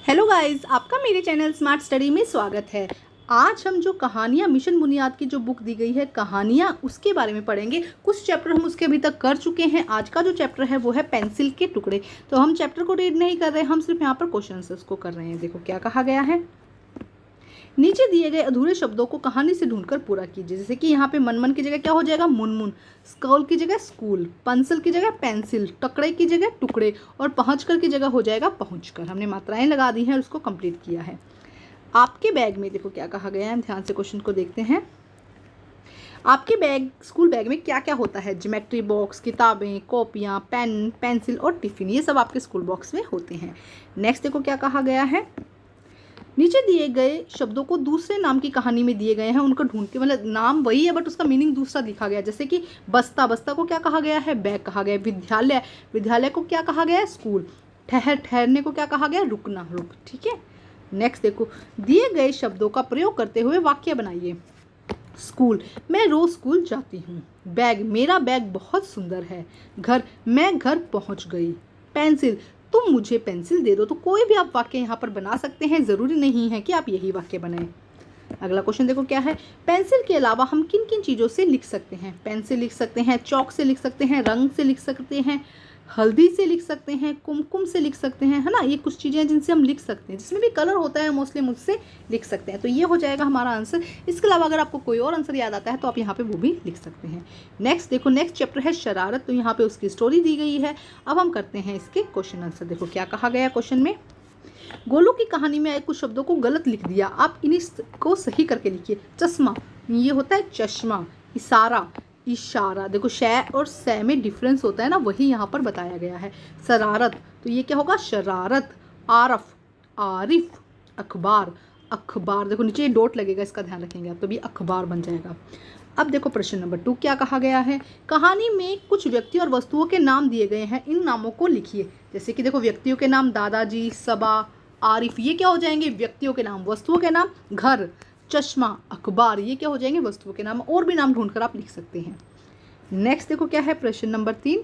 Hello guys, आपका मेरे channel smart study में स्वागत है। आज हम जो कहानियाँ मिशन बुनियाद की जो बुक दी गई है कहानियाँ, उसके बारे में पढ़ेंगे। कुछ चैप्टर हम उसके अभी तक कर चुके हैं। आज का जो चैप्टर है वो है पेंसिल के टुकड़े। तो हम चैप्टर को रीड नहीं कर रहे, हम सिर्फ यहाँ पर क्वेश्चन आंसर्स को कर रहे हैं। देखो क्या कहा गया है। नीचे दिए गए अधूरे शब्दों को कहानी से ढूंढकर पूरा कीजिए। जैसे कि यहाँ पे मनमन की जगह क्या हो जाएगा, मुनमुन। स्कूल की जगह स्कूल, पेंसिल की जगह पेंसिल, टुकड़े की जगह टुकड़े, और पहुंचकर की जगह हो जाएगा पहुंचकर। हमने मात्राएं लगा दी हैं और उसको कंप्लीट किया है। आपके बैग में देखो क्या कहा गया है, ध्यान से क्वेश्चन को देखते हैं। आपके बैग, स्कूल बैग में क्या क्या होता है? ज्योमेट्री बॉक्स, किताबें, कॉपियाँ, पेन, पेंसिल और टिफिन, ये सब आपके स्कूल बॉक्स में होते हैं। नेक्स्ट देखो क्या कहा गया है। नीचे दिए गए शब्दों को दूसरे नाम की कहानी में दिए गए हैं, उनको ढूंढ के, मतलब नाम वही है बट उसका मीनिंग दूसरा लिखा गया है। जैसे कि बस्ता, बस्ता को क्या कहा गया है? बैग कहा गया है। विद्यालय, विद्यालय को क्या कहा गया है? स्कूल। ठहर, ठहरने को क्या कहा गया? रुकना, रुक। ठीक है। नेक्स्ट देखो, दिए गए शब्दों का प्रयोग करते हुए वाक्य बनाइए। स्कूल, मैं रोज स्कूल जाती हूँ। बैग, मेरा बैग बहुत सुंदर है। घर, मैं घर पहुँच गई। पेंसिल, तुम मुझे पेंसिल दे दो। तो कोई भी आप वाक्य यहाँ पर बना सकते हैं, ज़रूरी नहीं है कि आप यही वाक्य बनाएं। अगला क्वेश्चन देखो क्या है। पेंसिल के अलावा हम किन किन चीज़ों से लिख सकते हैं? पेन से लिख सकते हैं, चौक से लिख सकते हैं, रंग से लिख सकते हैं, हल्दी से लिख सकते हैं, कुमकुम से लिख सकते हैं, है ना। ये कुछ चीज़ें हैं जिनसे हम लिख सकते हैं, जिसमें भी कलर होता है मोस्टली मुझसे लिख सकते हैं। तो ये हो जाएगा हमारा आंसर। इसके अलावा अगर आपको कोई और आंसर याद आता है तो आप यहाँ पे वो भी लिख सकते हैं। नेक्स्ट देखो, नेक्स्ट चैप्टर है शरारत। तो यहाँ पे उसकी स्टोरी दी गई है। अब हम करते हैं इसके क्वेश्चन आंसर। देखो क्या कहा गया क्वेश्चन में। गोलू की कहानी में आए कुछ शब्दों को गलत लिख दिया, आप इन्हीं को सही करके लिखिए। चश्मा, ये होता है चश्मा। इशारा, इशारा। देखो शै और सै में डिफरेंस होता है ना, वही यहाँ पर बताया गया है। शरारत, तो ये क्या होगा? शरारत। आरफ, आरिफ। अखबार, अखबार। देखो नीचे डॉट लगेगा, इसका ध्यान रखेंगे आप, तो भी अखबार बन जाएगा। अब देखो प्रश्न नंबर 2 क्या कहा गया है। कहानी में कुछ व्यक्ति और वस्तुओं के नाम दिए गए हैं, इन नामों को लिखिए। जैसे कि देखो व्यक्तियों के नाम दादाजी, सबा, आरिफ, ये क्या हो जाएंगे? व्यक्तियों के नाम। वस्तुओं के नाम घर, चश्मा, अखबार, ये क्या हो जाएंगे? वस्तुओं के नाम। और भी नाम ढूंढकर आप लिख सकते हैं। नेक्स्ट देखो क्या है प्रश्न नंबर 3।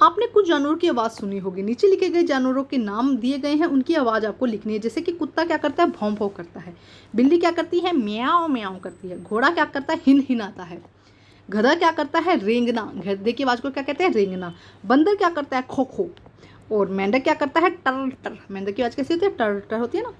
आपने कुछ जानवरों की आवाज़ सुनी होगी। नीचे लिखे गए जानवरों के नाम दिए गए हैं, उनकी आवाज़ आपको लिखनी है। जैसे कि कुत्ता क्या करता है? भौं भौं करता है। बिल्ली क्या करती है? म्याऊं म्याऊं करती है। घोड़ा क्या करता है? हिन हिनाता है। गधा क्या करता है? रेंगना। गधे की आवाज़ को क्या कहते हैं? रेंगना। बंदर क्या करता है? खो खो। और मेंढक क्या करता है? टर टर। मेंढक की आवाज़ कैसी होती है? टर टर होती है ना।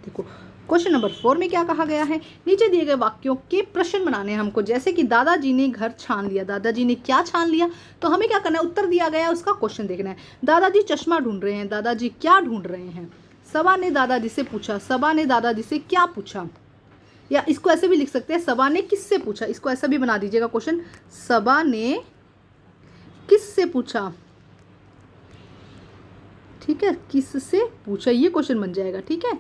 देखो क्वेश्चन नंबर 4 में क्या कहा गया है। नीचे दिए गए वाक्यों के प्रश्न बनाने हैं हमको। जैसे कि दादाजी ने घर छान लिया। दादाजी ने क्या छान लिया? तो हमें क्या करना है? उत्तर दिया गया है, उसका क्वेश्चन देखना है। दादाजी चश्मा ढूंढ रहे हैं। दादाजी क्या ढूंढ रहे हैं? सबा ने दादाजी से पूछा। सबा ने दादाजी से क्या पूछा? या इसको ऐसे भी लिख सकते हैं, सबा ने किससे पूछा। इसको ऐसा भी बना दीजिएगा क्वेश्चन, सबा ने किससे पूछा। ठीक है, किससे पूछा, ये क्वेश्चन बन जाएगा। ठीक है,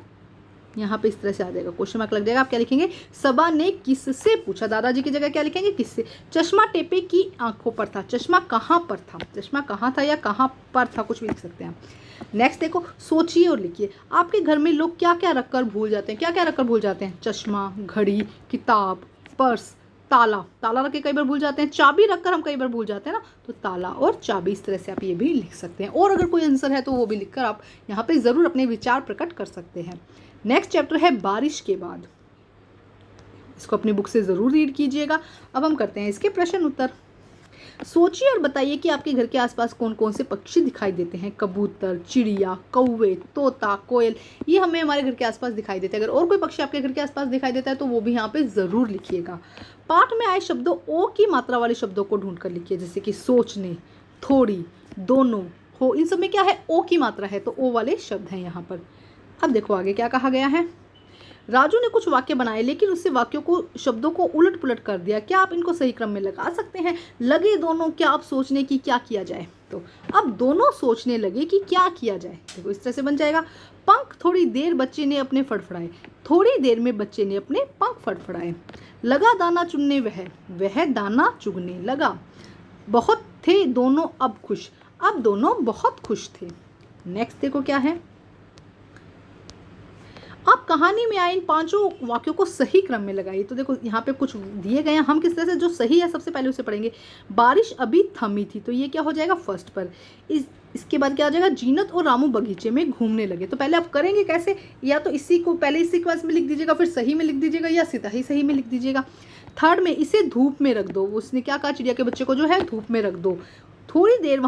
यहाँ पे इस तरह से आ जाएगा, क्वेश्चन मार्क लग जाएगा। आप क्या लिखेंगे? सबा ने किससे पूछा। दादाजी की जगह क्या लिखेंगे? किससे। चश्मा टेपे की आंखों पर था। चश्मा कहाँ पर था? चश्मा कहाँ था या कहाँ पर था, कुछ भी लिख सकते हैं। नेक्स्ट देखो, सोचिए और लिखिए। आपके घर में लोग क्या क्या रखकर भूल जाते हैं? क्या क्या रखकर भूल जाते हैं? चश्मा, घड़ी, किताब, पर्स, ताला। ताला रख के कई बार भूल जाते हैं। चाबी रखकर हम कई बार भूल जाते हैं ना, तो ताला और चाबी, इस तरह से आप ये भी लिख सकते हैं। और अगर कोई आंसर है तो वो भी लिखकर आप यहाँ पे ज़रूर अपने विचार प्रकट कर सकते हैं। नेक्स्ट चैप्टर है बारिश के बाद। इसको अपनी बुक से ज़रूर रीड कीजिएगा। अब हम करते हैं इसके प्रश्न उत्तर। सोचिए और बताइए कि आपके घर के आसपास कौन कौन से पक्षी दिखाई देते हैं। कबूतर, चिड़िया, कौवे, तोता, कोयल, ये हमें हमारे घर के आसपास दिखाई देते हैं। अगर और कोई पक्षी आपके घर के आसपास दिखाई देता है तो वो भी यहाँ पे ज़रूर लिखिएगा। पाठ में आए शब्दों ओ की मात्रा वाले शब्दों को ढूंढ कर लिखिए। जैसे कि सोचने, थोड़ी, दोनों, हो, इन सब में क्या है? ओ की मात्रा है, तो ओ वाले शब्द हैं यहाँ पर। अब देखो आगे क्या कहा गया है। राजू ने कुछ वाक्य बनाए, लेकिन उससे वाक्यों को, शब्दों को उलट पुलट कर दिया। क्या आप इनको सही क्रम में लगा सकते हैं? लगे दोनों, क्या आप सोचने की क्या किया जाए? तो अब दोनों सोचने लगे कि क्या किया जाए। देखो इस तरह से बन जाएगा। पंख, थोड़ी देर बच्चे ने अपने फड़फड़ाए। थोड़ी देर में बच्चे ने अपने पंख फड़फड़ाए। लगा दाना चुनने वह दाना चुगने लगा। बहुत थे दोनों अब खुश, अब दोनों बहुत खुश थे। नेक्स्ट देखो क्या है। आप कहानी में आए इन 5 वाक्यों को सही क्रम में लगाइए। तो देखो यहाँ पे कुछ दिए गए हैं, हम किस तरह से जो सही है सबसे पहले उसे पढ़ेंगे। बारिश अभी थमी थी, तो ये क्या हो जाएगा फर्स्ट पर। इसके बाद क्या आ जाएगा, जीनत और रामू बगीचे में घूमने लगे। तो पहले आप करेंगे कैसे, या तो इसी को पहले इस सीक्वेंस में लिख दीजिएगा, फिर सही में लिख दीजिएगा, या सीधा ही सही में लिख दीजिएगा। थर्ड में इसे धूप में रख दो। उसने क्या कहा, चिड़िया के बच्चे को जो है धूप में रख दो। थोड़ी देर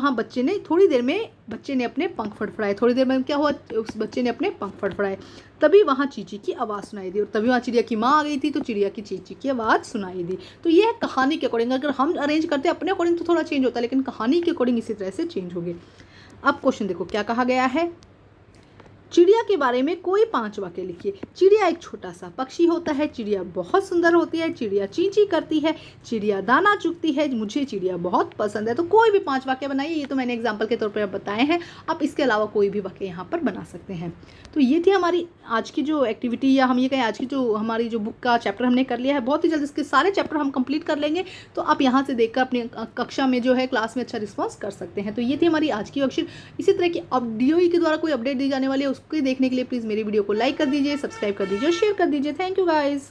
में बच्चे ने अपने पंख फड़फड़ाए। थोड़ी देर में क्या हुआ, उस बच्चे ने अपने पंख फड़फड़ाए। तभी वहाँ चींची की आवाज़ सुनाई दी, और तभी वहाँ चिड़िया की माँ आ गई थी, तो चिड़िया की चींची की आवाज़ सुनाई दी। तो ये है कहानी के अकॉर्डिंग। अगर हम अरेंज करते हैं अपने अकॉर्डिंग तो थोड़ा चेंज होता है, लेकिन कहानी के अकॉर्डिंग इसी तरह से चेंज होगी। अब क्वेश्चन देखो क्या कहा गया है। चिड़िया के बारे में कोई 5 वाक्य लिखिए। चिड़िया एक छोटा सा पक्षी होता है, चिड़िया बहुत सुंदर होती है, चिड़िया चींची करती है, चिड़िया दाना चुगती है, मुझे चिड़िया बहुत पसंद है। तो कोई भी 5 वाक्य बनाइए। ये तो मैंने एग्जाम्पल के तौर पर बताए हैं, आप इसके अलावा कोई भी वाक्य यहाँ पर बना सकते हैं। तो ये थी हमारी आज की जो एक्टिविटी, या हम ये कहें आज की जो हमारी जो बुक का चैप्टर हमने कर लिया है। बहुत ही जल्द इसके सारे चैप्टर हम कंप्लीट कर लेंगे। तो आप यहाँ से देखकर अपनी कक्षा में जो है क्लास में अच्छा रिस्पॉन्स कर सकते हैं। तो ये थी हमारी आज की वर्कशीट। इसी तरह की ऑडियो के द्वारा कोई अपडेट दी जाने वाली है, उसको देखने के लिए प्लीज़ मेरी वीडियो को लाइक कर दीजिए, सब्सक्राइब कर दीजिए, शेयर कर दीजिए। Thank you guys.